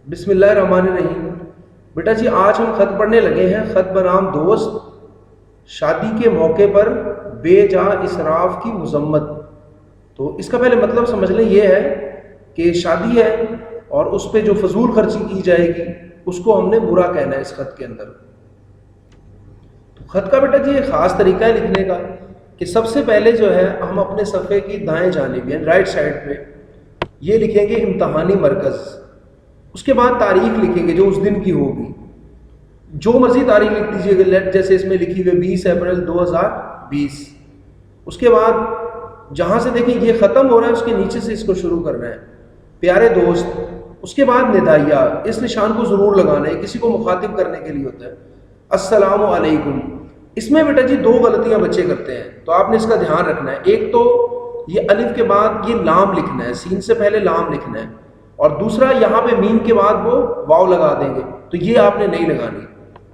بسم اللہ الرحمن الرحیم۔ بیٹا جی آج ہم خط پڑھنے لگے ہیں، خط بنام دوست، شادی کے موقع پر بے جا اسراف کی مذمت۔ تو اس کا پہلے مطلب سمجھ لیں، یہ ہے کہ شادی ہے اور اس پہ جو فضول خرچی کی جائے گی اس کو ہم نے برا کہنا ہے اس خط کے اندر۔ تو خط کا بیٹا جی ایک خاص طریقہ ہے لکھنے کا کہ سب سے پہلے جو ہے ہم اپنے صفحے کی دائیں جانب یعنی رائٹ سائڈ پہ یہ لکھیں گے امتحانی مرکز، اس کے بعد تاریخ لکھیں گے جو اس دن کی ہوگی، جو مرضی تاریخ لکھ دیجیے گا، جیسے اس میں لکھی ہوئی 20 اپریل 2020۔ اس کے بعد جہاں سے دیکھیں یہ ختم ہو رہا ہے اس کے نیچے سے اس کو شروع کرنا ہے، پیارے دوست۔ اس کے بعد ندائیہ، اس نشان کو ضرور لگانا ہے، کسی کو مخاطب کرنے کے لیے ہوتا ہے، السلام علیکم۔ اس میں بیٹا جی دو غلطیاں بچے کرتے ہیں تو آپ نے اس کا دھیان رکھنا ہے۔ ایک تو یہ الف کے بعد یہ لام لکھنا ہے، سین سے پہلے لام لکھنا ہے، اور دوسرا یہاں پہ میم کے بعد وہ واو لگا دیں گے، تو یہ آپ نے نہیں لگانی۔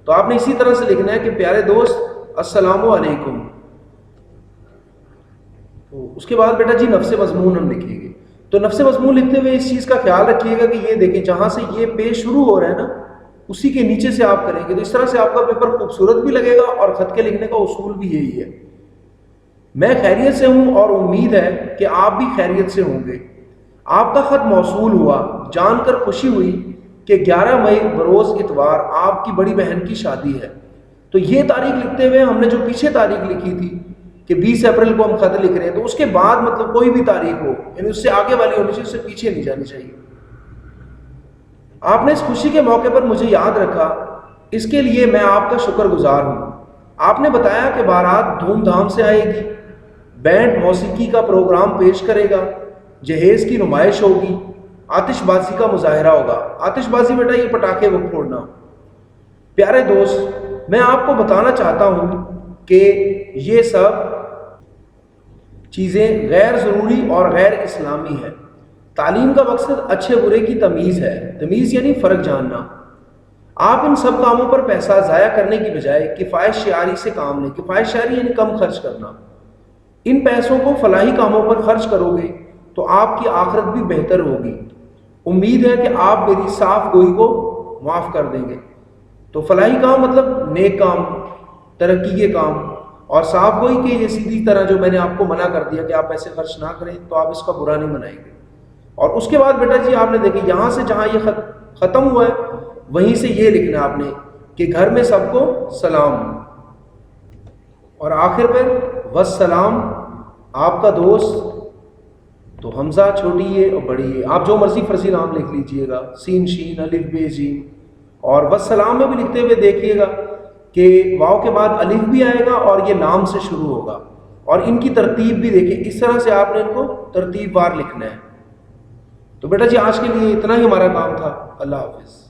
تو آپ نے اسی طرح سے لکھنا ہے کہ پیارے دوست السلام علیکم۔ تو اس کے بعد بیٹا جی نفس مضمون ہم لکھیں گے۔ تو نفس مضمون لکھتے ہوئے اس چیز کا خیال رکھیے گا کہ یہ دیکھیں جہاں سے یہ پیج شروع ہو رہا ہے نا اسی کے نیچے سے آپ کریں گے، تو اس طرح سے آپ کا پیپر خوبصورت بھی لگے گا اور خط کے لکھنے کا اصول بھی یہی ہے۔ میں خیریت سے ہوں اور امید ہے کہ آپ بھی خیریت سے ہوں گے۔ آپ کا خط موصول ہوا، جان کر خوشی ہوئی کہ 11 مئی بروز اتوار آپ کی بڑی بہن کی شادی ہے۔ تو یہ تاریخ لکھتے ہوئے ہم نے جو پیچھے تاریخ لکھی تھی کہ 20 اپریل کو ہم خط لکھ رہے ہیں، تو اس کے بعد مطلب کوئی بھی تاریخ ہو یعنی اس سے آگے والی ہونی چاہیے، اس سے پیچھے نہیں جانی چاہیے۔ آپ نے اس خوشی کے موقع پر مجھے یاد رکھا، اس کے لیے میں آپ کا شکر گزار ہوں۔ آپ نے بتایا کہ بارات دھوم دھام سے آئے گی، بینڈ موسیقی کا پروگرام پیش کرے گا، جہیز کی نمائش ہوگی، آتش بازی کا مظاہرہ ہوگا۔ آتش بازی بیٹا یہ پٹاخے وہ پھوڑنا۔ پیارے دوست، میں آپ کو بتانا چاہتا ہوں کہ یہ سب چیزیں غیر ضروری اور غیر اسلامی ہیں۔ تعلیم کا مقصد اچھے برے کی تمیز ہے، تمیز یعنی فرق جاننا۔ آپ ان سب کاموں پر پیسہ ضائع کرنے کی بجائے کفایت شعاری سے کام لیں۔ کفایت شعاری یعنی کم خرچ کرنا۔ ان پیسوں کو فلاحی کاموں پر خرچ کرو گے تو آپ کی آخرت بھی بہتر ہوگی۔ امید ہے کہ آپ میری صاف گوئی کو معاف کر دیں گے۔ تو فلاحی کام مطلب نیک کام، ترقی کے کام، اور صاف گوئی کے یہ سیدھی طرح جو میں نے آپ کو منع کر دیا کہ آپ ایسے خرچ نہ کریں، تو آپ اس کا برا نہیں منائیں گے۔ اور اس کے بعد بیٹا جی آپ نے دیکھیں یہاں سے جہاں یہ خط ختم ہوا ہے وہیں سے یہ لکھنا ہے آپ نے کہ گھر میں سب کو سلام، اور آخر پہ والسلام آپ کا دوست۔ تو حمزہ چھوٹی ہے اور بڑی ہے، آپ جو مرضی فرضی نام لکھ لیجئے گا، سین شین الف بے جیم۔ اور والسلام میں بھی لکھتے ہوئے دیکھیے گا کہ واو کے بعد الف بھی آئے گا اور یہ لام سے شروع ہوگا، اور ان کی ترتیب بھی دیکھیں، اس طرح سے آپ نے ان کو ترتیب وار لکھنا ہے۔ تو بیٹا جی آج کے لیے اتنا ہی ہمارا کام تھا۔ اللہ حافظ۔